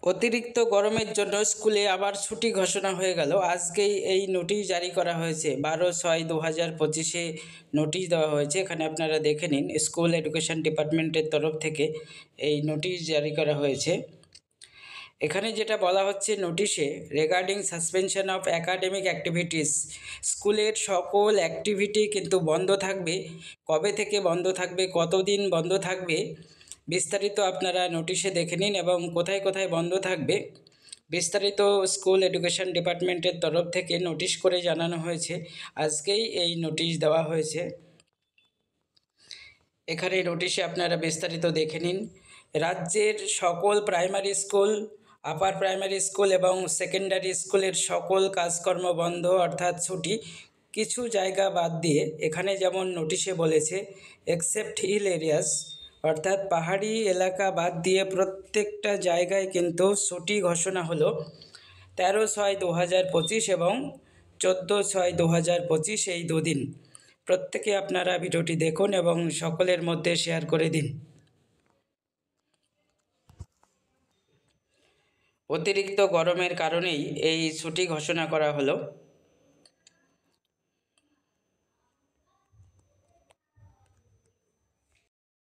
অতিরিক্ত গরমের জন্য স্কুলে আবার ছুটি ঘোষণা হয়ে গেল। আজকেই এই নোটিশ জারি করা হয়েছে, 12/6/2025 নোটিশ দেওয়া হয়েছে। এখানে আপনারা দেখে নিন, স্কুল এডুকেশন ডিপার্টমেন্টের তরফ থেকে এই নোটিশ জারি করা হয়েছে। এখানে যেটা বলা হচ্ছে নোটিশে, regarding suspension of academic activities, স্কুলের সকল অ্যাক্টিভিটি কিন্তু বন্ধ থাকবে। কবে থেকে বন্ধ থাকবে, কতদিন বন্ধ থাকবে, বিস্তারিত আপনারা নোটিশে দেখে নিন এবং কোথায় কোথায় বন্ধ থাকবে বিস্তারিত স্কুল এডুকেশন ডিপার্টমেন্টের তরফ থেকে নোটিশ করে জানানো হয়েছে। আজকেই এই নোটিশ দেওয়া হয়েছে। এখানে নোটিশে আপনারা বিস্তারিত দেখে নিন। রাজ্যের সকল primary school, upper primary school এবং সেকেন্ডারি স্কুলের সকল কাজকর্ম বন্ধ, অর্থাৎ ছুটি। কিছু জায়গা বাদ দিয়ে, এখানে যেমন নোটিশে বলেছে এক্সেপ্ট হিল এরিয়াস, অর্থাৎ পাহাড়ি এলাকা বাদ দিয়ে প্রত্যেকটা জায়গায় কিন্তু ছুটি ঘোষণা হলো 13/6/2025 এবং 14/6/2025, এই দুদিন। প্রত্যেকে আপনারা ভিডিওটি দেখুন এবং সকলের মধ্যে শেয়ার করে দিন। অতিরিক্ত গরমের কারণেই এই ছুটি ঘোষণা করা হলো।